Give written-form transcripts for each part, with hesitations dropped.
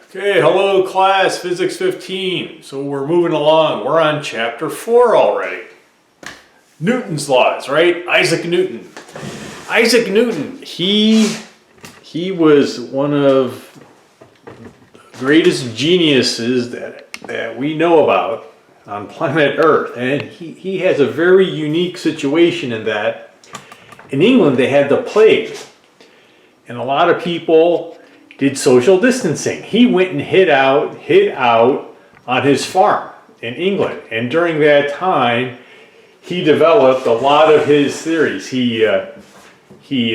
Okay, hello class, Physics 15. So we're moving along. We're on chapter 4 already. Newton's laws, right? Isaac Newton. Isaac Newton, he was one of the greatest geniuses that we know about on planet Earth. And he has a very unique situation in that in England they had the plague. And a lot of people did social distancing. He went and hid out on his farm in England. And during that time, he developed a lot of his theories. He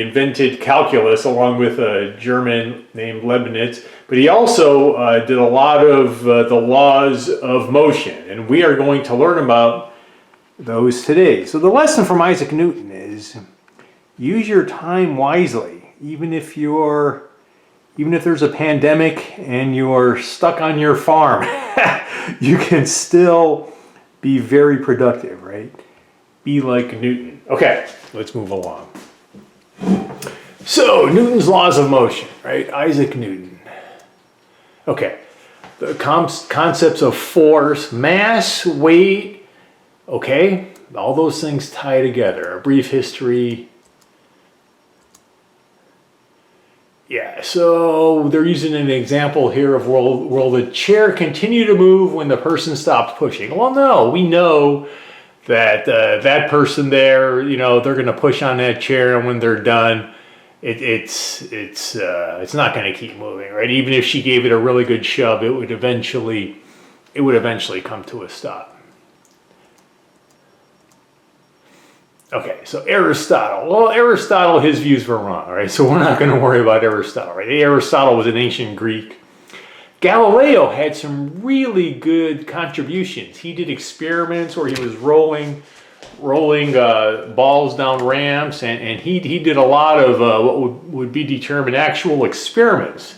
invented calculus along with a German named Leibniz, but he also did a lot of the laws of motion. And we are going to learn about those today. So the lesson from Isaac Newton is use your time wisely, even if there's a pandemic and you're stuck on your farm, you can still be very productive, right? Be like Newton. Okay, let's move along. So, Newton's laws of motion, right? Isaac Newton. Okay, the concepts of force, mass, weight, okay? All those things tie together. A brief history. Yeah, so they're using an example here of will the chair continue to move when the person stops pushing? Well, no, we know that that person there, they're going to push on that chair, and when they're done, it's not going to keep moving, right? Even if she gave it a really good shove, it would eventually come to a stop. Okay, so Aristotle. Well, Aristotle, his views were wrong, right? So we're not going to worry about Aristotle, right? Aristotle was an ancient Greek. Galileo had some really good contributions. He did experiments where he was rolling balls down ramps, and he did a lot of what would be determined actual experiments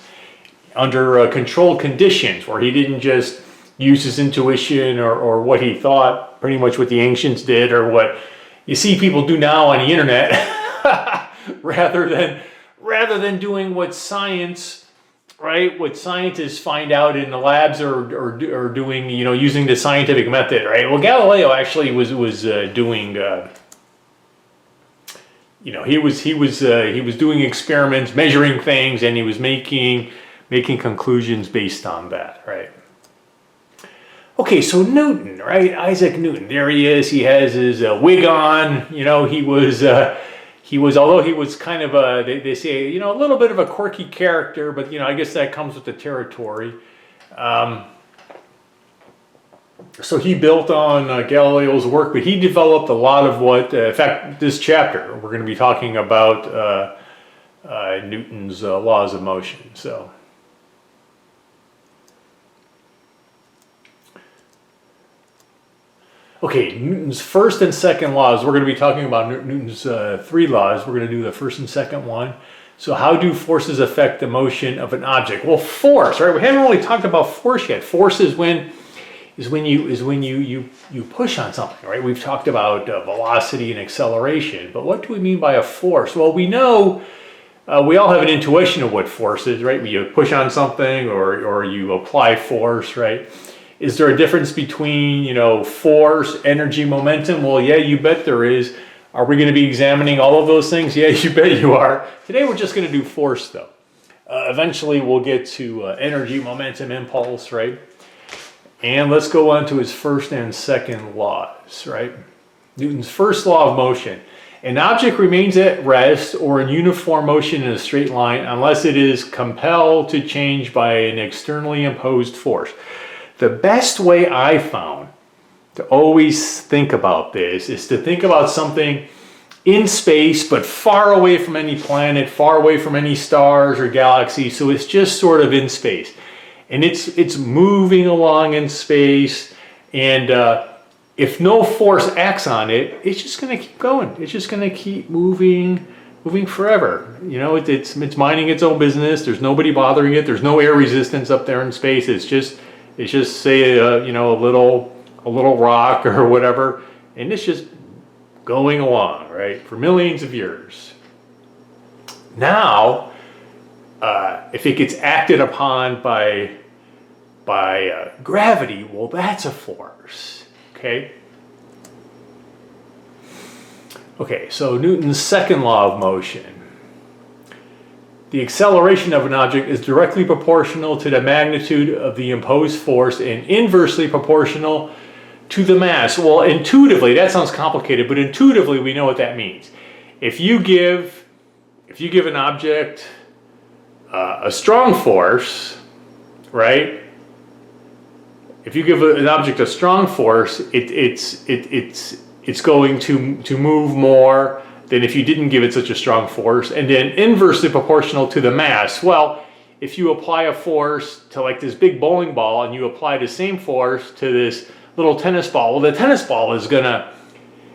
under controlled conditions, where he didn't just use his intuition or what he thought, pretty much what the ancients did, or what you see people do now on the internet, rather than doing what science, right? What scientists find out in the labs or doing, using the scientific method, right? Well, Galileo actually was doing, he was doing experiments, measuring things, and he was making conclusions based on that, right? Okay, so Newton, right? Isaac Newton, there he is. He has his wig on. He was, although he was kind of they say, a little bit of a quirky character, but, I guess that comes with the territory. So he built on Galileo's work, but he developed a lot of what, in fact, this chapter, we're going to be talking about Newton's laws of motion, so. Okay, Newton's first and second laws. We're going to be talking about Newton's three laws. We're going to do the first and second one. So how do forces affect the motion of an object? Well, force, right? We haven't really talked about force yet. Force is when you push on something, right? We've talked about velocity and acceleration, but what do we mean by a force? Well, we know we all have an intuition of what force is, right? You push on something or you apply force, right? Is there a difference between, force, energy, momentum? Well, yeah, you bet there is. Are we going to be examining all of those things? Yeah, you bet you are. Today we're just going to do force, though. Eventually we'll get to energy, momentum, impulse, right? And let's go on to his first and second laws, right? Newton's first law of motion. An object remains at rest or in uniform motion in a straight line unless it is compelled to change by an externally imposed force. The best way I found to always think about this is to think about something in space, but far away from any planet, far away from any stars or galaxies. So it's just sort of in space. And it's moving along in space. And if no force acts on it, it's just going to keep going. It's just going to keep moving forever. It's minding its own business. There's nobody bothering it. There's no air resistance up there in space. It's just say a little rock or whatever, and it's just going along, right, for millions of years. Now, if it gets acted upon by gravity, well, that's a force, okay? Okay, so Newton's second law of motion. The acceleration of an object is directly proportional to the magnitude of the imposed force and inversely proportional to the mass. Well, intuitively, that sounds complicated, but intuitively we know what that means. If you give an object a strong force, right? If you give an object a strong force, it's going to move more than if you didn't give it such a strong force, and then inversely proportional to the mass. Well, if you apply a force to like this big bowling ball and you apply the same force to this little tennis ball, well, the tennis ball is gonna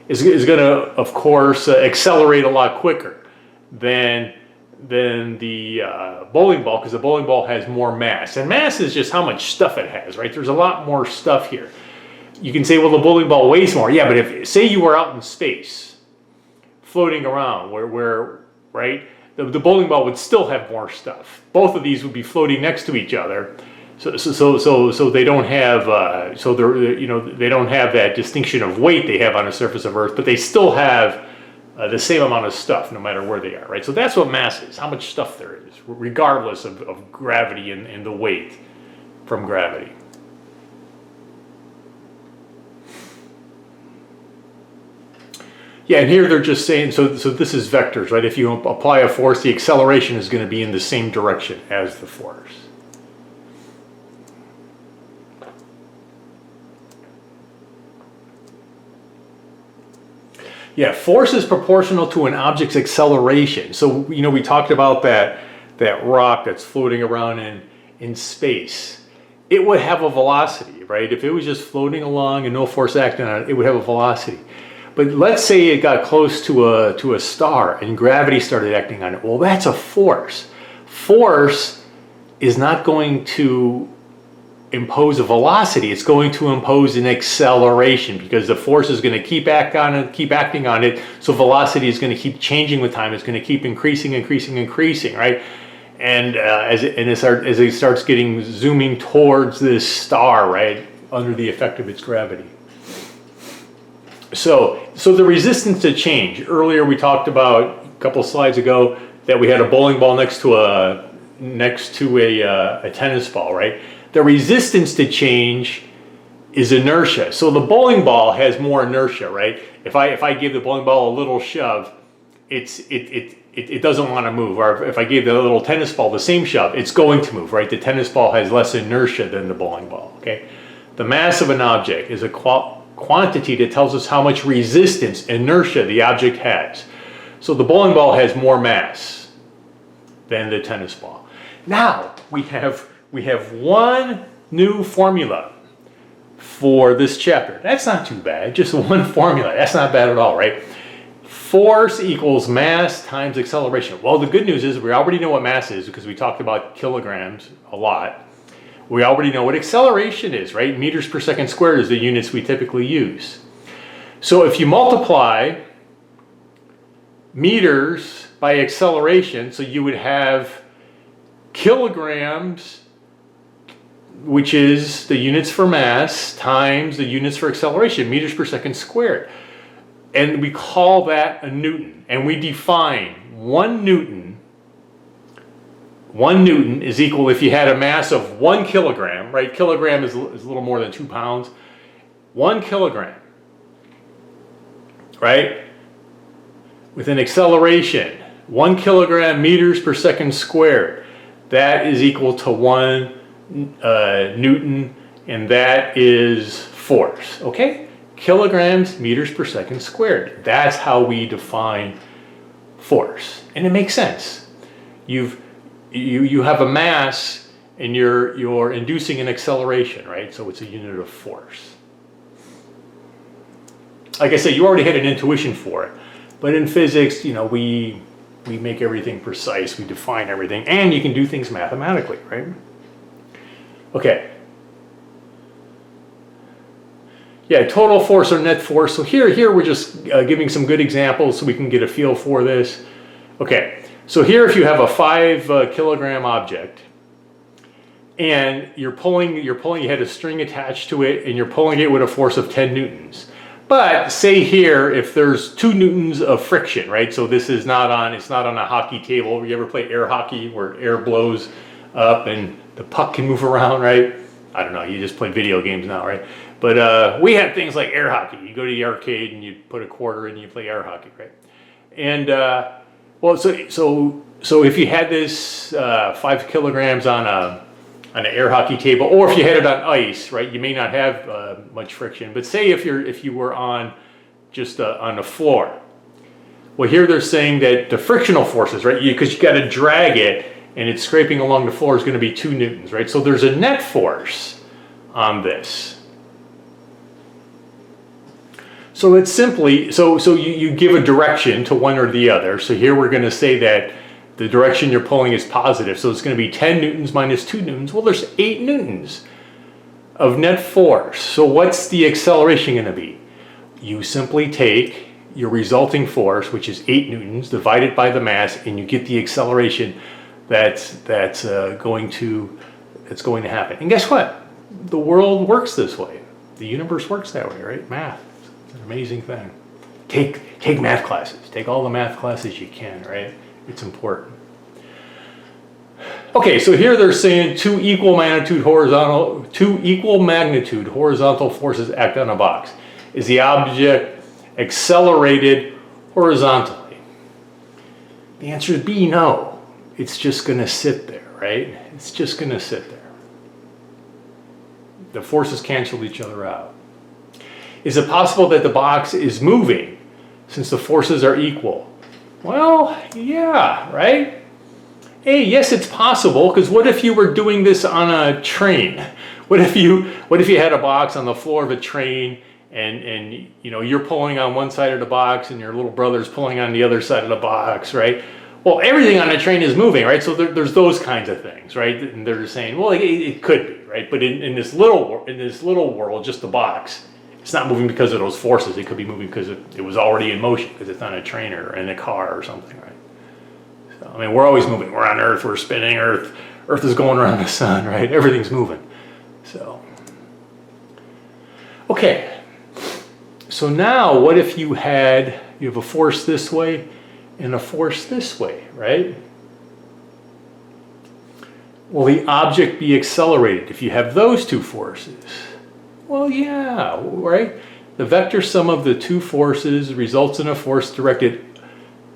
of course accelerate a lot quicker than the bowling ball, because the bowling ball has more mass, and mass is just how much stuff it has, right? There's a lot more stuff here. You can say, well, the bowling ball weighs more. Yeah, but if, say you were out in space, floating around, where right, the bowling ball would still have more stuff. Both of these would be floating next to each other, so they don't have they don't have that distinction of weight they have on the surface of Earth, but they still have the same amount of stuff no matter where they are, right? So that's what mass is, how much stuff there is, regardless of gravity and the weight from gravity. Yeah, and here they're just saying, so this is vectors, right? If you apply a force, the acceleration is going to be in the same direction as the force. Yeah, force is proportional to an object's acceleration. So, we talked about that rock that's floating around in space. It would have a velocity, right? If it was just floating along and no force acting on it, it would have a velocity. But let's say it got close to a star and gravity started acting on it. Well, that's a force. Force is not going to impose a velocity. It's going to impose an acceleration, because the force is going to keep acting on it. So velocity is going to keep changing with time. It's going to keep increasing, right? And as it starts getting zooming towards this star, right, under the effect of its gravity. So the resistance to change. Earlier we talked about, a couple slides ago, that we had a bowling ball next to a tennis ball, right? The resistance to change is inertia. So the bowling ball has more inertia, right? If I give the bowling ball a little shove, it doesn't want to move. Or if I gave the little tennis ball the same shove, it's going to move, right? The tennis ball has less inertia than the bowling ball, okay? The mass of an object is a quantity that tells us how much resistance, inertia, the object has. So the bowling ball has more mass than the tennis ball. Now we have one new formula for this chapter. That's not too bad, just one formula. That's not bad at all, right? Force equals mass times acceleration. Well, the good news is we already know what mass is, because we talked about kilograms a lot. We already know what acceleration is, right? Meters per second squared is the units we typically use. So if you multiply meters by acceleration, so you would have kilograms, which is the units for mass, times the units for acceleration, meters per second squared. And we call that a Newton. And we define 1 Newton. 1 Newton is equal, if you had a mass of 1 kilogram, right? Kilogram is a little more than 2 pounds. 1 kilogram, right? With an acceleration, 1 kilogram meters per second squared. That is equal to 1 Newton, and that is force, okay? Kilograms meters per second squared. That's how we define force. And it makes sense. You have a mass and you're inducing an acceleration, right? So it's a unit of force. Like I said, you already had an intuition for it. But in physics, we make everything precise, we define everything, and you can do things mathematically, right? Okay. Yeah, total force or net force. So here we're just giving some good examples so we can get a feel for this. Okay, So here, if you have a 5 kilogram object, and you had a string attached to it, and you're pulling it with a force of 10 newtons. But say here, if there's 2 newtons of friction, right? So this is not on, it's not on a hockey table. You ever play air hockey where air blows up and the puck can move around, right? I don't know, you just play video games now, right? But we had things like air hockey. You go to the arcade and you put a quarter in and you play air hockey, right? And well, so if you had this 5 kilograms on an air hockey table, or if you had it on ice, right, you may not have much friction. But say if you were on just on the floor. Well, here they're saying that the frictional forces, right, because you got to drag it and it's scraping along the floor, is going to be 2 newtons, right? So there's a net force on this. So it's simply, so you give a direction to one or the other. So here we're going to say that the direction you're pulling is positive. So it's going to be 10 newtons minus 2 newtons. Well, there's 8 newtons of net force. So what's the acceleration going to be? You simply take your resulting force, which is 8 newtons, divided by the mass, and you get the acceleration that's going to happen. And guess what? The world works this way. The universe works that way, right? Math. It's an amazing thing. Take math classes. Take all the math classes you can, right? It's important. Okay, so here they're saying two equal magnitude horizontal forces act on a box. Is the object accelerated horizontally? The answer is B, no. It's just going to sit there, right? It's just going to sit there. The forces cancel each other out. Is it possible that the box is moving since the forces are equal? Well, yeah, right? Hey, yes, it's possible, because what if you were doing this on a train? What if you had a box on the floor of a train and you know, you're pulling on one side of the box and your little brother's pulling on the other side of the box, right? Well, everything on a train is moving, right? So there's those kinds of things, right? And they're just saying, well, it could be, right? But in this little world, just the box, it's not moving because of those forces. It could be moving because it was already in motion, because it's on a train or in a car or something, right? So, I mean, we're always moving. We're on Earth. We're spinning. Earth is going around the sun, right? Everything's moving. So, okay. So now, what if you have a force this way and a force this way, right? Will the object be accelerated if you have those two forces? Well, yeah, right? The vector sum of the two forces results in a force directed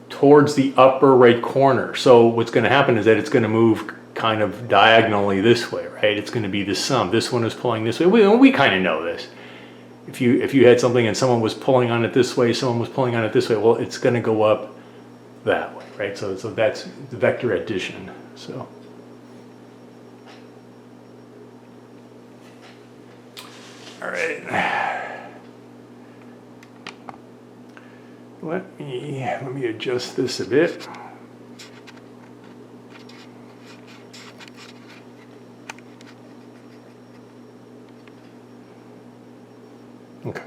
towards the upper right corner. So what's going to happen is that it's going to move kind of diagonally this way, right? It's going to be the sum. This one is pulling this way. We kind of know this. If you had something and someone was pulling on it this way, someone was pulling on it this way, well, it's going to go up that way, right? So that's the vector addition. So all right. Let me adjust this a bit. Okay.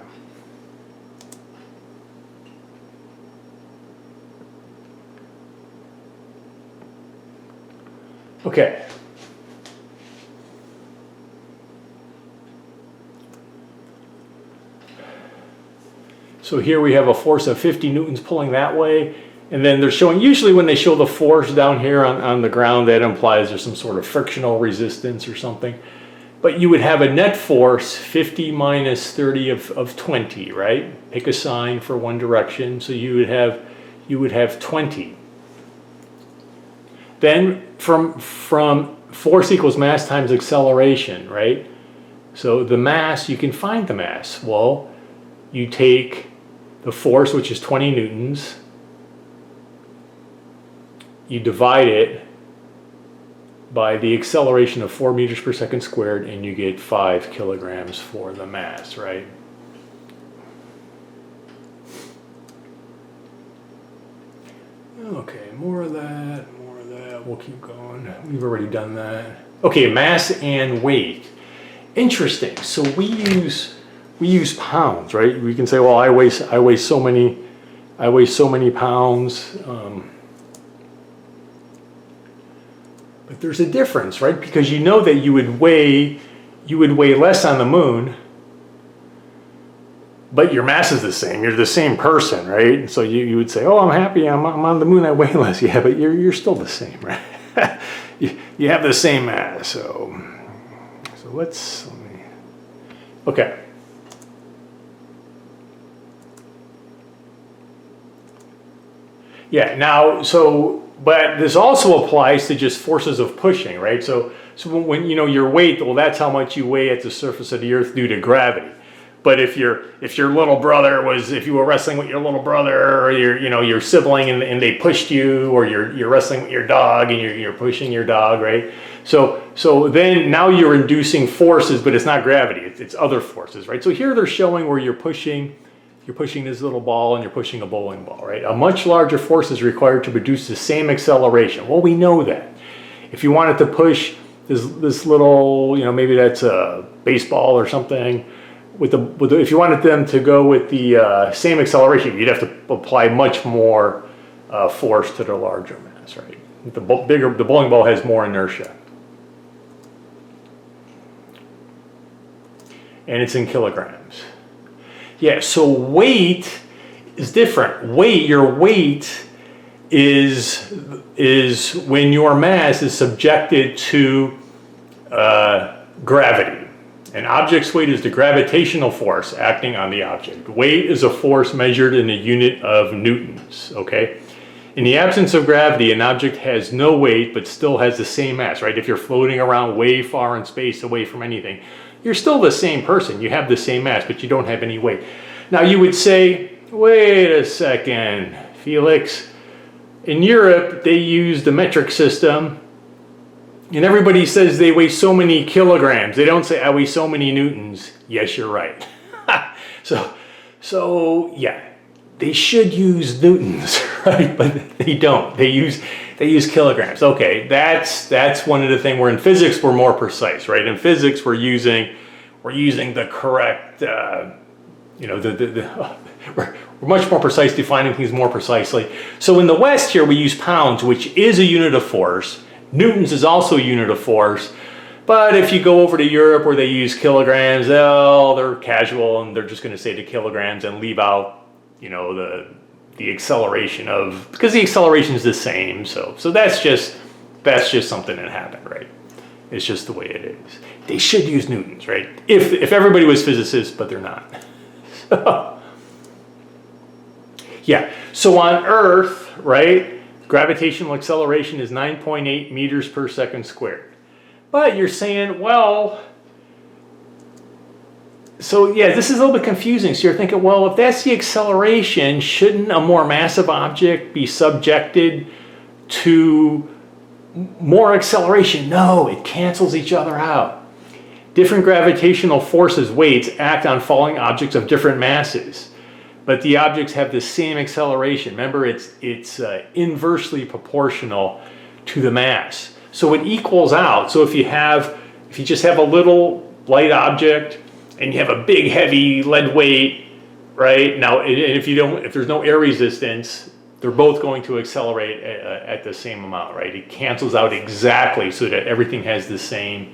Okay. So here we have a force of 50 newtons pulling that way, and then they're showing, usually when they show the force down here on the ground, that implies there's some sort of frictional resistance or something. But you would have a net force, 50 minus 30 of 20, right? Pick a sign for one direction, so you would have 20. Then from force equals mass times acceleration, right? So the mass, you can find the mass. Well, you take the force, which is 20 newtons, you divide it by the acceleration of 4 meters per second squared, and you get 5 kilograms for the mass, right? Okay, more of that. We'll keep going. We've already done that. Okay, mass and weight. Interesting. So we use pounds, right? We can say, well, I weigh so many pounds. But there's a difference, right? Because you know that you would weigh less on the moon, but your mass is the same. You're the same person, right? And so you would say, oh, I'm happy, I'm on the moon, I weigh less. Yeah, but you're still the same, right? you have the same mass. So let me, okay. Yeah, now, but this also applies to just forces of pushing, right? So when you know your weight, well, that's how much you weigh at the surface of the earth due to gravity. But if your little brother if you were wrestling with your little brother or your sibling and they pushed you, or you're wrestling with your dog and you're pushing your dog, right? So then now you're inducing forces, but it's not gravity, it's other forces, right? So here they're showing where you're pushing this little ball and you're pushing a bowling ball, right? A much larger force is required to produce the same acceleration. Well, we know that. If you wanted to push this little, maybe that's a baseball or something, if you wanted them to go with the same acceleration, you'd have to apply much more force to the larger mass, right? The bowling ball has more inertia. And it's in kilograms. Yeah, so weight is different. Your weight is when your mass is subjected to gravity. An object's weight is the gravitational force acting on the object. Weight is a force measured in a unit of newtons, okay? In the absence of gravity, an object has no weight but still has the same mass, right? If you're floating around way far in space away from anything, you're still the same person. You have the same mass, but you don't have any weight. Now you would say, wait a second, Felix. In Europe, they use the metric system, and everybody says they weigh so many kilograms. They don't say, I weigh so many newtons. Yes, you're right. So yeah, they should use newtons, right? But they don't. They use kilograms. Okay, that's one of the things where in physics we're more precise, right? In physics we're using the correct, we're much more precise, defining things more precisely. So in the West here we use pounds, which is a unit of force. Newtons is also a unit of force. But if you go over to Europe where they use kilograms, they're casual and they're just going to say the kilograms and leave out, the acceleration because the acceleration is the same. So that's just something that happened, right? It's just the way it is. They should use newtons, right? If everybody was physicists, but they're not. So, yeah. So on Earth, right, gravitational acceleration is 9.8 meters per second squared. But you're saying, well, so yeah, this is a little bit confusing. So you're thinking, well, if that's the acceleration, shouldn't a more massive object be subjected to more acceleration? No, it cancels each other out. Different gravitational forces, weights, act on falling objects of different masses, but the objects have the same acceleration. Remember, it's inversely proportional to the mass. So it equals out. So if you just have a little light object and you have a big heavy lead weight, right? Now, if there's no air resistance, they're both going to accelerate at the same amount, right? It cancels out exactly so that everything has the same,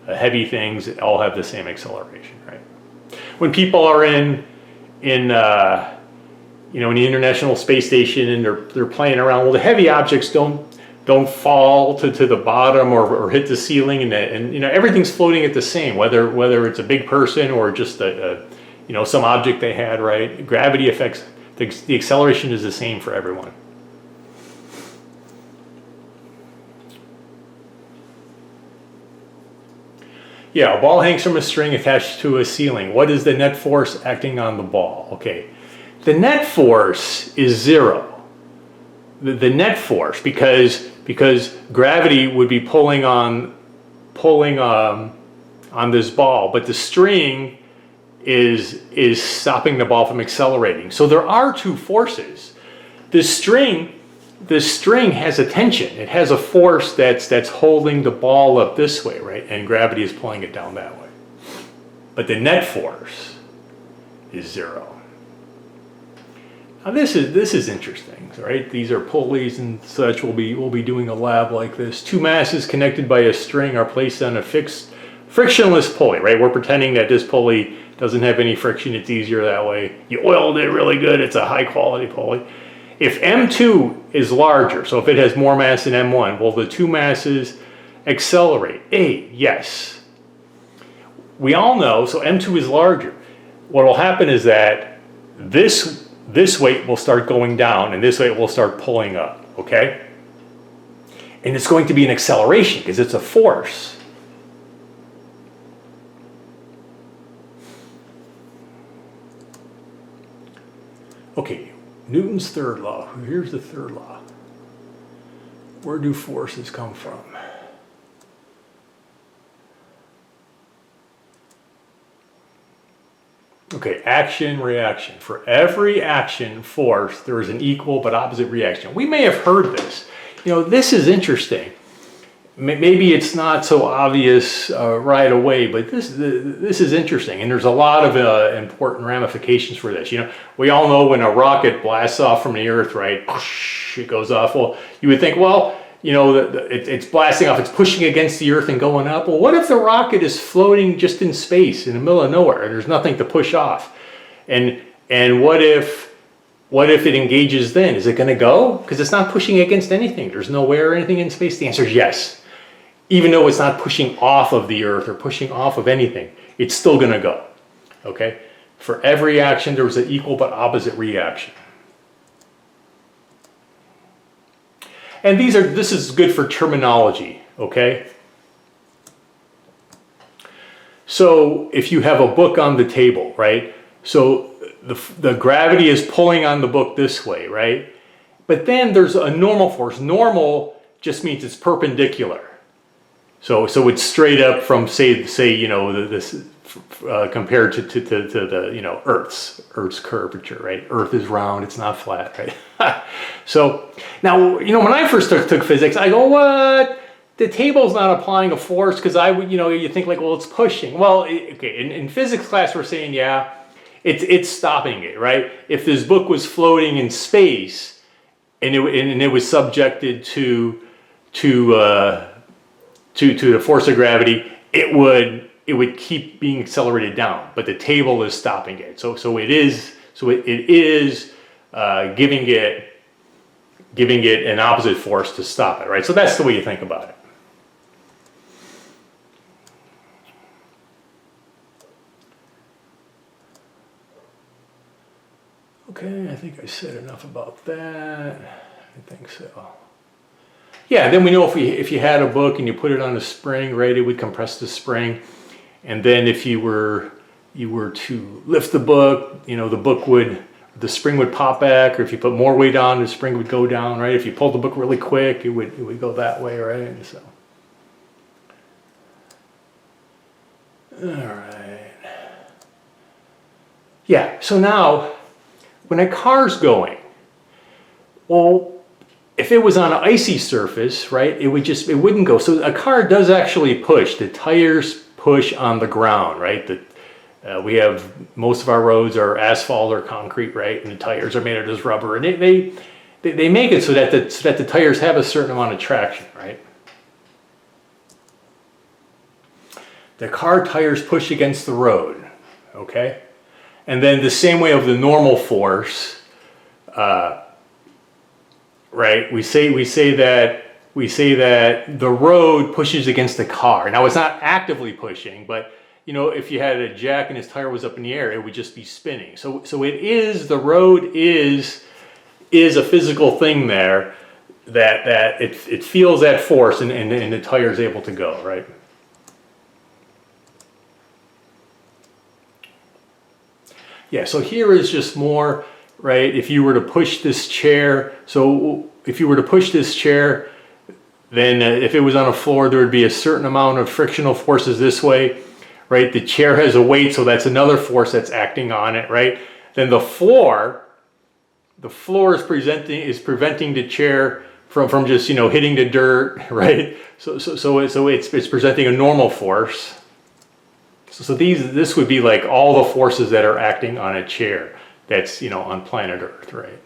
heavy things all have the same acceleration, right? When people are in the International Space Station and they're playing around, well, the heavy objects don't fall to the bottom or hit the ceiling, and everything's floating at the same, whether it's a big person or just some object they had, right? Gravity affects the acceleration is the same for everyone. Yeah, a ball hangs from a string attached to a ceiling. What is the net force acting on the ball? Okay, the net force is zero. The net force, because gravity would be pulling on this ball, but the string is stopping the ball from accelerating. So there are two forces. The string has a tension. It has a force that's holding the ball up this way, right? And gravity is pulling it down that way. But the net force is zero. Now this is interesting, right? These are pulleys and such. We'll be doing a lab like this. Two masses connected by a string are placed on a fixed frictionless pulley, right? We're pretending that this pulley doesn't have any friction. It's easier that way. You oiled it really good. It's a high quality pulley. If M2 is larger, so if it has more mass than M1, will the two masses accelerate? A, yes. We all know, so M2 is larger. What will happen is that this weight will start going down and this weight will start pulling up, okay? And it's going to be an acceleration because it's a force. Okay, Newton's third law. Here's the third law. Where do forces come from? Okay, action, reaction. For every action, force, there is an equal but opposite reaction. We may have heard this. You know, this is interesting. Maybe it's not so obvious right away, but this is interesting, and there's a lot of important ramifications for this. You know, we all know when a rocket blasts off from the Earth, right? It goes off. Well, you would think, well, you know, it's blasting off, it's pushing against the Earth and going up. Well, what if the rocket is floating just in space in the middle of nowhere and there's nothing to push off? And what if it engages then? Is it going to go? Because it's not pushing against anything. There's no air or anything in space. The answer is yes. Even though it's not pushing off of the Earth or pushing off of anything, it's still going to go. Okay? For every action, there was an equal but opposite reaction. And this is good for terminology, okay? So if you have a book on the table, right? So the gravity is pulling on the book this way, right? But then there's a normal force. Normal just means it's perpendicular. So it's straight up from say you know this compared to the you know Earth's curvature, right? Earth is round, it's not flat, right? So now, you know, when I first took physics, I go, what? The table's not applying a force because you think like, well, it's pushing. Well, okay, in physics class we're saying, yeah, it's stopping it, right? If this book was floating in space and it was subjected to the force of gravity, it would keep being accelerated down, but the table is stopping it. So it is giving it an opposite force to stop it, right? So that's the way you think about it. Okay, I think I said enough about that. I think so. Yeah, then we know if you had a book and you put it on a spring, right, it would compress the spring. And then if you were to lift the book, you know, the spring would pop back, or if you put more weight on, the spring would go down, right? If you pulled the book really quick, it would go that way, right? So, all right. Yeah, so now when a car's going, well, if it was on an icy surface, right, it wouldn't go. So a car does actually push. The tires push on the ground, right? We have, most of our roads are asphalt or concrete, right? And the tires are made of this rubber. And they make it so that the tires have a certain amount of traction, right? The car tires push against the road, okay? And then the same way of the normal force, right? We say that the road pushes against the car. Now it's not actively pushing, but you know, if you had a jack and his tire was up in the air, it would just be spinning. So the road is a physical thing there that it feels that force and the tire is able to go, right? Yeah, so here is just more, right? If you were to push this chair, then if it was on a floor, there would be a certain amount of frictional forces this way, right? The chair has a weight, so that's another force that's acting on it, right? Then the floor is preventing the chair from just, you know, hitting the dirt, right? So it's presenting a normal force. So this would be like all the forces that are acting on a chair. that's, you know, on planet Earth, right?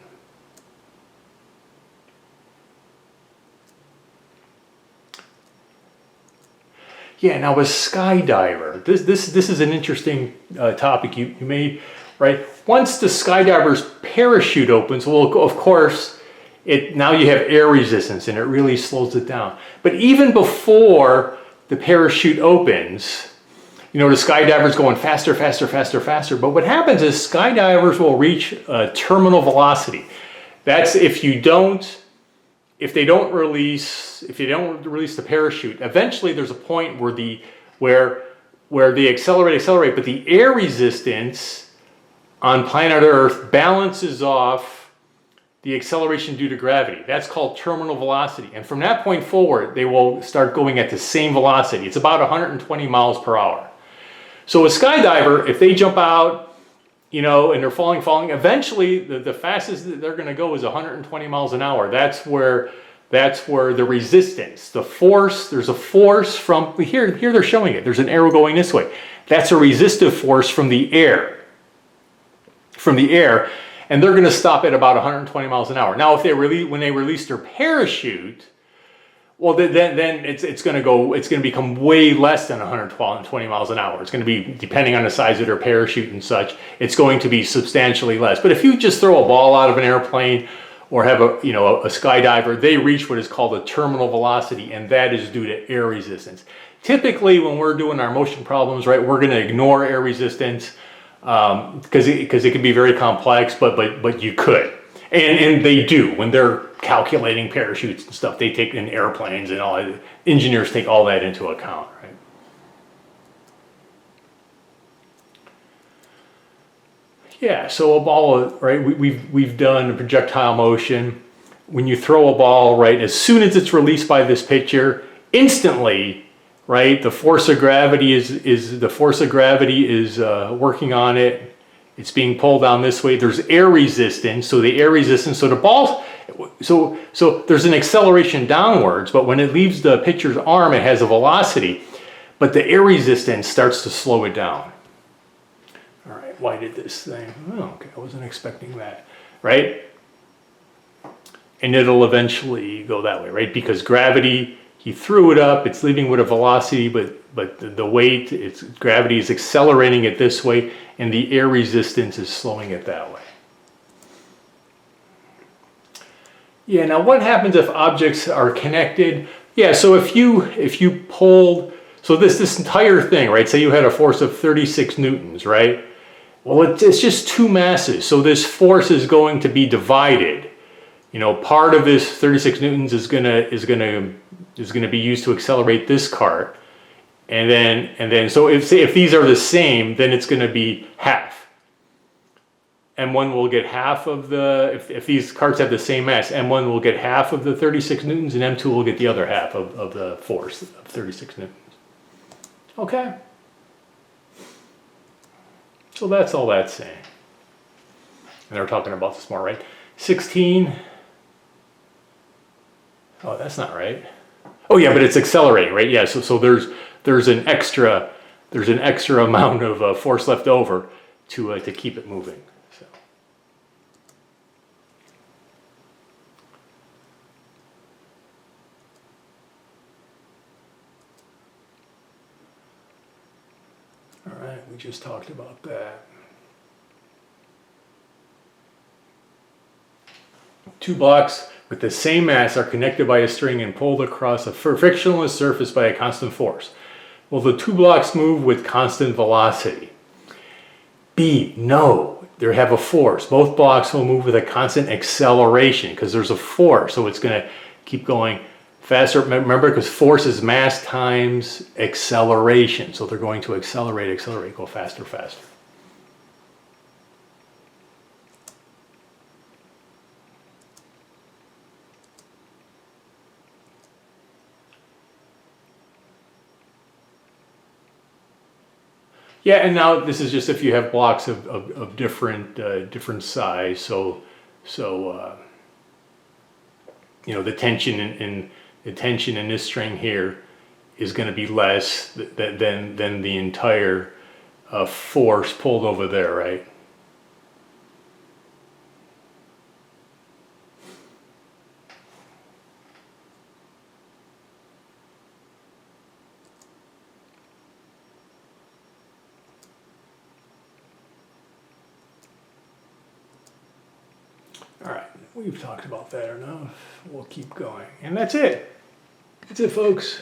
Yeah, now a skydiver, this is an interesting topic. You may, right? Once the skydiver's parachute opens, well, of course, now you have air resistance and it really slows it down. But even before the parachute opens, you know, the skydiver's going faster, faster, faster, faster. But what happens is skydivers will reach terminal velocity. That's if you don't release the parachute. Eventually there's a point where they accelerate, but the air resistance on planet Earth balances off the acceleration due to gravity. That's called terminal velocity. And from that point forward, they will start going at the same velocity. It's about 120 miles per hour. So a skydiver, if they jump out, you know, and they're falling, eventually the fastest that they're going to go is 120 miles an hour. That's where the resistance, the force, there's a force from, here they're showing it. There's an arrow going this way. That's a resistive force from the air. And they're going to stop at about 120 miles an hour. Now, when they release their parachute, well, then it's going to become way less than 120 miles an hour. It's going to be, depending on the size of their parachute and such, it's going to be substantially less. But if you just throw a ball out of an airplane or have a skydiver, they reach what is called a terminal velocity, and that is due to air resistance. Typically, when we're doing our motion problems, right, we're going to ignore air resistance because it can be very complex, but you could. And they do when they're calculating parachutes and stuff. They take in airplanes and all that. Engineers take all that into account, right? Yeah. So a ball, right? We've done projectile motion. When you throw a ball, right, as soon as it's released by this pitcher, instantly, right, the force of gravity is working on it. It's being pulled down this way. There's air resistance. So the ball, so there's an acceleration downwards, but when it leaves the pitcher's arm, it has a velocity, but the air resistance starts to slow it down. All right, why did this thing? Oh, okay, I wasn't expecting that, right? And it'll eventually go that way, right? Because gravity, he threw it up, it's leaving with a velocity, but the weight, gravity is accelerating it this way, and the air resistance is slowing it that way. Yeah, now what happens if objects are connected? Yeah, so if you pulled, so this entire thing, right, say you had a force of 36 newtons, right? Well, it's just two masses, so this force is going to be divided. You know, part of this 36 newtons is gonna be used to accelerate this cart. And then so if these are the same, then it's going to be half. M1 will get half of the, if these carts have the same mass, M1 will get half of the 36 newtons and M2 will get the other half of the force of 36 newtons. Okay. So that's all that's saying. And they're talking about this more, right? 16. Oh, that's not right. Oh yeah, but it's accelerating, right? Yeah, so there's an extra amount of force left over to keep it moving. So. All right, we just talked about that. Two blocks with the same mass are connected by a string and pulled across a frictionless surface by a constant force. Will the two blocks move with constant velocity? B, no, they have a force. Both blocks will move with a constant acceleration because there's a force, so it's going to keep going faster. Remember, because force is mass times acceleration, so they're going to accelerate, go faster, faster. Yeah, and now this is just if you have blocks of different size. So you know, the tension in this string here is going to be less than the entire force pulled over there, right? All right, we've talked about that enough. We'll keep going. And that's it. That's it, folks.